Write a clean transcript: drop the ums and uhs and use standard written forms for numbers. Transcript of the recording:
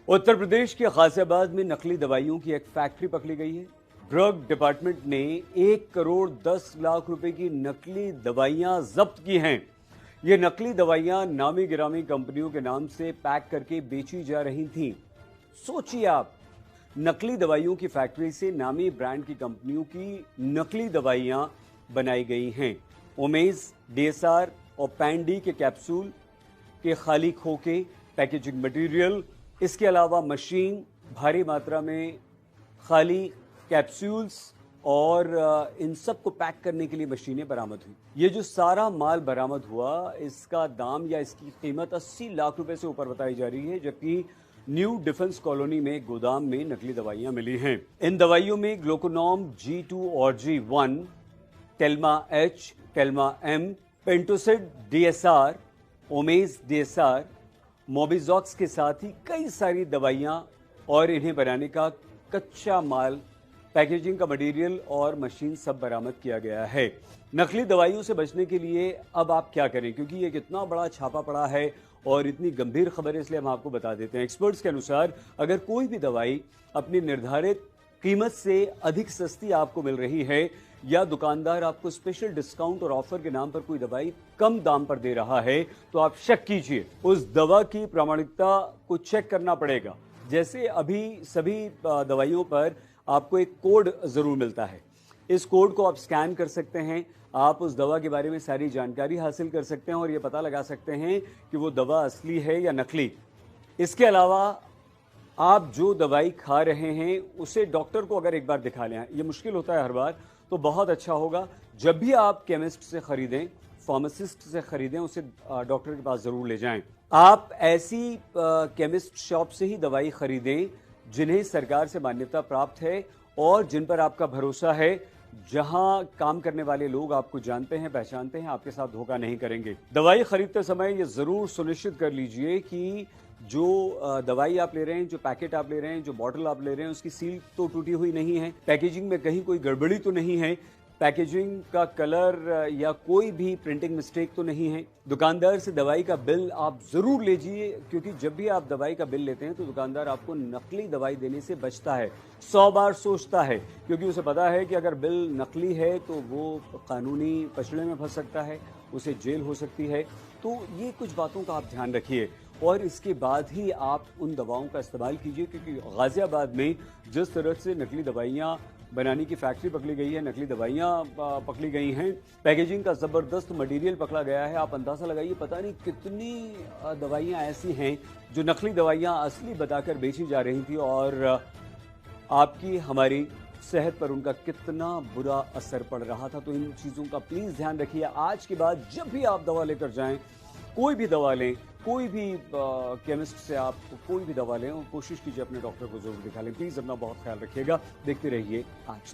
उत्तर प्रदेश के गाजियाबाद में नकली दवाइयों की एक फैक्ट्री पकड़ी गई है। ड्रग डिपार्टमेंट ने 1 करोड़ 10 लाख रुपए की नकली दवाइयां जब्त की हैं। ये नकली दवाइयां नामी गिरामी कंपनियों के नाम से पैक करके बेची जा रही थीं। सोचिए आप, नकली दवाइयों की फैक्ट्री से नामी ब्रांड की कंपनियों की नकली दवाइयां बनाई गई हैं। ओमेज, डीएसआर और पैंडी के कैप्सूल के खाली खोखे, पैकेजिंग मटेरियल, इसके अलावा मशीन, भारी मात्रा में खाली कैप्सूल्स और इन सब को पैक करने के लिए मशीनें बरामद हुई। ये जो सारा माल बरामद हुआ, इसका दाम या इसकी कीमत 80 लाख रुपए से ऊपर बताई जा रही है, जबकि न्यू डिफेंस कॉलोनी में गोदाम में नकली दवाइयां मिली हैं। इन दवाइयों में ग्लूकोनॉम G2 और G1, Telma H, Telma M, Pantocid DSR, homage DSR, मोबिजॉक्स के साथ ही कई सारी दवाइयां और इन्हें बनाने का कच्चा माल, पैकेजिंग का मटेरियल और मशीन सब बरामद किया गया है। नकली दवाइयों से बचने के लिए अब आप क्या करें, क्योंकि ये कितना बड़ा छापा पड़ा है और इतनी गंभीर खबर है, इसलिए हम आपको बता देते हैं। एक्सपर्ट्स के अनुसार अगर कोई भी दवाई अपनी निर्धारित कीमत से अधिक सस्ती आपको मिल रही है या दुकानदार आपको स्पेशल डिस्काउंट और ऑफर के नाम पर कोई दवाई कम दाम पर दे रहा है, तो आप शक कीजिए। उस दवा की प्रामाणिकता को चेक करना पड़ेगा। जैसे अभी सभी दवाइयों पर आपको एक कोड जरूर मिलता है। इस कोड को आप स्कैन कर सकते हैं, आप उस दवा के बारे में सारी जानकारी हासिल कर सकते हैं और ये पता लगा सकते हैं कि वो दवा असली है या नकली। इसके अलावा आप जो दवाई खा रहे हैं उसे डॉक्टर को अगर एक बार दिखा लें, ये मुश्किल होता है हर बार, तो बहुत अच्छा होगा। जब भी आप केमिस्ट से खरीदें, फार्मासिस्ट से खरीदें, उसे डॉक्टर के पास जरूर ले जाएं। आप ऐसी केमिस्ट शॉप से ही दवाई खरीदें जिन्हें सरकार से मान्यता प्राप्त है और जिन पर आपका भरोसा है, जहां काम करने वाले लोग आपको जानते हैं, पहचानते हैं, आपके साथ धोखा नहीं करेंगे। दवाई खरीदते समय ये जरूर सुनिश्चित कर लीजिए कि जो दवाई आप ले रहे हैं, जो पैकेट आप ले रहे हैं, जो बॉटल आप ले रहे हैं, उसकी सील तो टूटी हुई नहीं है, पैकेजिंग में कहीं कोई गड़बड़ी तो नहीं है, पैकेजिंग का कलर या कोई भी प्रिंटिंग मिस्टेक तो नहीं है। दुकानदार से दवाई का बिल आप जरूर लीजिए, क्योंकि जब भी आप दवाई का बिल लेते हैं तो दुकानदार आपको नकली दवाई देने से बचता है, 100 बार सोचता है, क्योंकि उसे पता है कि अगर बिल नकली है तो वो कानूनी पचड़े में फंस सकता है, उसे जेल हो सकती है। तो ये कुछ बातों का आप ध्यान रखिए और इसके बाद ही आप उन दवाओं का इस्तेमाल कीजिए, क्योंकि गाजियाबाद में जिस तरह से नकली दवाइयाँ बनाने की फैक्ट्री पकड़ी गई है, नकली दवाइयाँ पकड़ी गई हैं, पैकेजिंग का ज़बरदस्त मटेरियल पकड़ा गया है, आप अंदाज़ा लगाइए पता नहीं कितनी दवाइयाँ ऐसी हैं जो नकली दवाइयाँ असली बताकर बेची जा रही थी और आपकी हमारी सेहत पर उनका कितना बुरा असर पड़ रहा था। तो इन चीज़ों का प्लीज़ ध्यान रखिए। आज के बाद जब भी आप दवा लेकर जाएं, कोई भी दवा लें, कोई भी केमिस्ट से आप कोई भी दवा लें, और कोशिश कीजिए अपने डॉक्टर को जरूर दिखा लें। प्लीज़ अपना बहुत ख्याल रखिएगा। देखते रहिए आज।